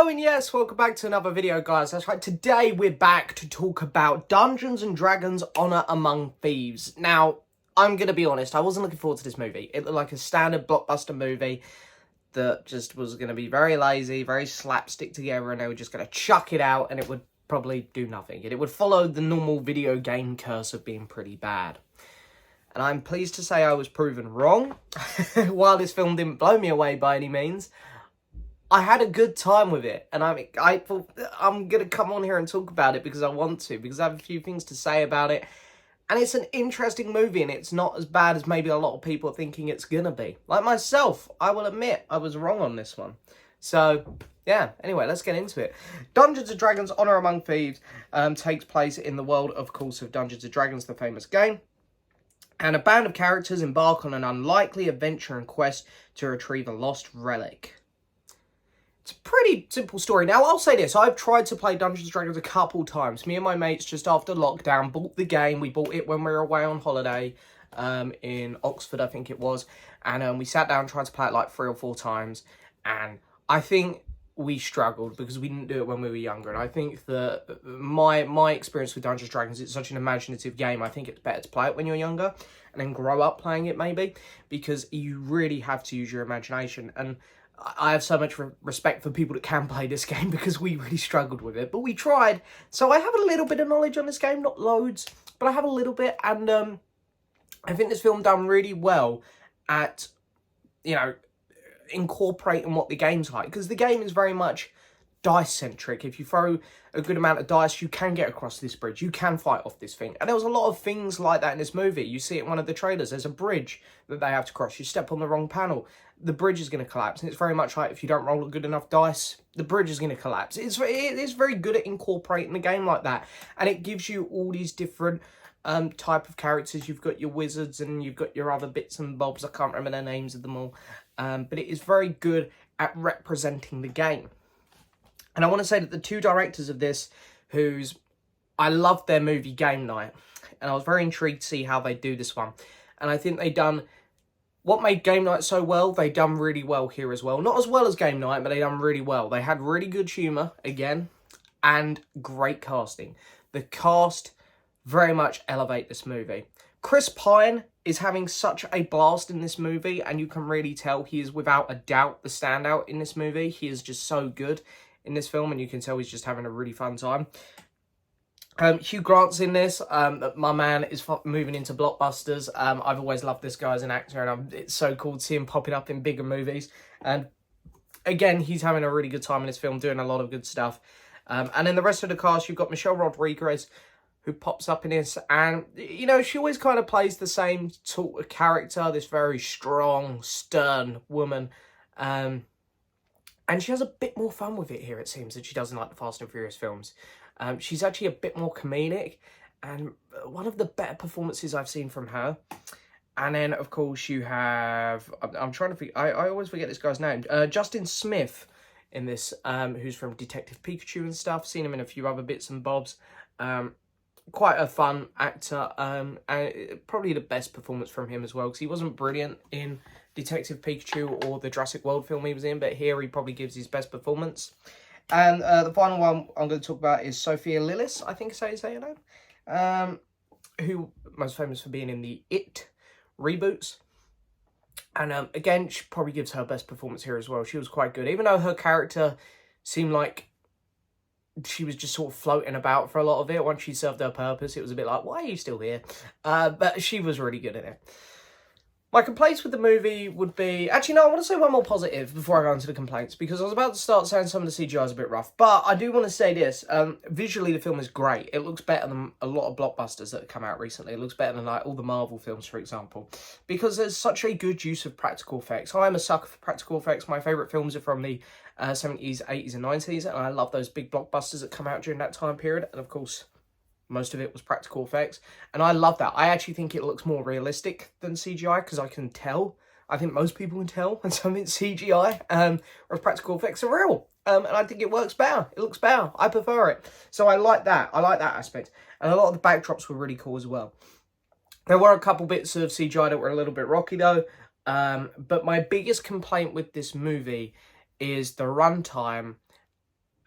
Hello and yes, welcome back to another video, guys. That's right, today we're back to talk about Dungeons & Dragons Honor Among Thieves. Now, I'm going to be honest, I wasn't looking forward to this movie. It looked like a standard blockbuster movie that just was going to be very lazy, very slapstick together, and they were just going to chuck it out and it would probably do nothing. It would follow the normal video game curse of being pretty bad. And I'm pleased to say I was proven wrong. While this film didn't blow me away by any means, I had a good time with it, and I thought I'm going to come on here and talk about it because I want to, because I have a few things to say about it. And it's an interesting movie, and it's not as bad as maybe a lot of people are thinking it's going to be. Like myself, I will admit I was wrong on this one. So, yeah, anyway, let's get into it. Dungeons & Dragons Honor Among Thieves takes place in the world, of course, of Dungeons & Dragons, the famous game. And a band of characters embark on an unlikely adventure and quest to retrieve a lost relic. It's a pretty simple story. Now, I'll say this. I've tried to play Dungeons & Dragons a couple times. Me and my mates, just after lockdown, bought the game. We bought it when we were away on holiday in Oxford, I think it was. And we sat down and tried to play it like 3 or 4 times. And I think we struggled because we didn't do it when we were younger. And I think that my experience with Dungeons & Dragons, it's such an imaginative game. I think it's better to play it when you're younger and then grow up playing it maybe, because you really have to use your imagination. And I have so much respect for people that can play this game because we really struggled with it. But we tried. So I have a little bit of knowledge on this game. Not loads, but I have a little bit. And I think this film done really well at, incorporating what the game's like. Because the game is very much dice-centric. If you throw a good amount of dice, you can get across this bridge. You can fight off this thing. And there was a lot of things like that in this movie. You see it in one of the trailers. There's a bridge that they have to cross. You step on the wrong panel, the bridge is going to collapse. And it's very much like if you don't roll a good enough dice, the bridge is going to collapse. It's very good at incorporating the game like that. And it gives you all these different type of characters. You've got your wizards and you've got your other bits and bobs. I can't remember the names of them all. But it is very good at representing the game. And I want to say that the 2 directors of this, I loved their movie Game Night, and I was very intrigued to see how they do this one. And I think they done what made Game Night so well, they done really well here as well. Not as well as Game Night, but they done really well. They had really good humour, again, and great casting. The cast very much elevate this movie. Chris Pine is having such a blast in this movie, and you can really tell he is without a doubt the standout in this movie. He is just so good in this film, and you can tell he's just having a really fun time. Hugh Grant's in this. My man is moving into blockbusters. I've always loved this guy as an actor, and it's so cool to see him popping up in bigger movies. And again, he's having a really good time in this film, doing a lot of good stuff. And in the rest of the cast, you've got Michelle Rodriguez, who pops up in this, and she always kind of plays the same sort of character, this very strong, stern woman. And she has a bit more fun with it here, it seems, than she does in like the Fast and Furious films. She's actually a bit more comedic, and one of the better performances I've seen from her. And then, of course, you have, I'm trying to forget, I always forget this guy's name, Justin Smith in this, who's from Detective Pikachu and stuff. Seen him in a few other bits and bobs. Quite a fun actor, and probably the best performance from him as well, because he wasn't brilliant in Detective Pikachu or the Jurassic World film he was in, but here he probably gives his best performance. And the final one I'm going to talk about is Sophia Lillis, I think is how you say her name, who most famous for being in the It reboots. And again, she probably gives her best performance here as well. She was quite good, even though her character seemed like she was just sort of floating about for a lot of it. Once she served her purpose, it was a bit like, why are you still here? But she was really good in it. My complaints with the movie would be... Actually, no, I want to say one more positive before I go into the complaints, because I was about to start saying some of the CGI is a bit rough. But I do want to say this. Visually, the film is great. It looks better than a lot of blockbusters that have come out recently. It looks better than like all the Marvel films, for example, because there's such a good use of practical effects. I'm a sucker for practical effects. My favourite films are from the 70s, 80s and 90s, and I love those big blockbusters that come out during that time period. And of course, most of it was practical effects, and I love that. I actually think it looks more realistic than CGI, because I can tell. I think most people can tell when something's CGI, or practical effects are real. And I think it works better. It looks better. I prefer it. So I like that. I like that aspect. And a lot of the backdrops were really cool as well. There were a couple bits of CGI that were a little bit rocky though. But my biggest complaint with this movie is the runtime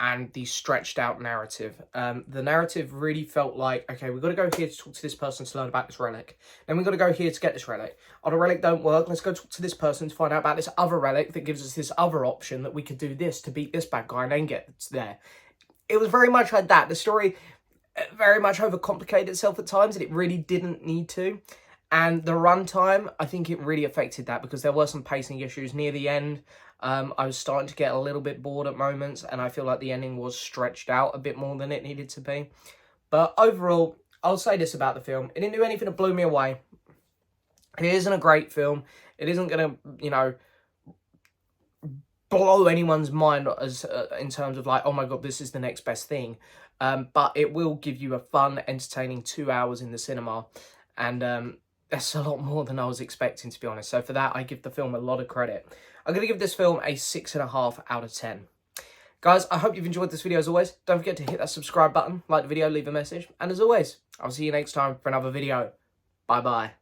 and the stretched out narrative. The narrative really felt like, okay, we've got to go here to talk to this person to learn about this relic. Then we've got to go here to get this relic. Oh, the relic don't work. Let's go talk to this person to find out about this other relic that gives us this other option that we could do this to beat this bad guy and then get there. It was very much like that. The story very much overcomplicated itself at times, and it really didn't need to. And the runtime, I think it really affected that, because there were some pacing issues near the end. I was starting to get a little bit bored at moments, and I feel like the ending was stretched out a bit more than it needed to be. But overall, I'll say this about the film. It didn't do anything that blew me away. It isn't a great film. It isn't going to, you know, blow anyone's mind as in terms of like, oh my god, this is the next best thing. But it will give you a fun, entertaining 2 hours in the cinema. And that's a lot more than I was expecting, to be honest. So for that, I give the film a lot of credit. I'm going to give this film a 6.5 out of 10. Guys, I hope you've enjoyed this video as always. Don't forget to hit that subscribe button, like the video, leave a message. And as always, I'll see you next time for another video. Bye-bye.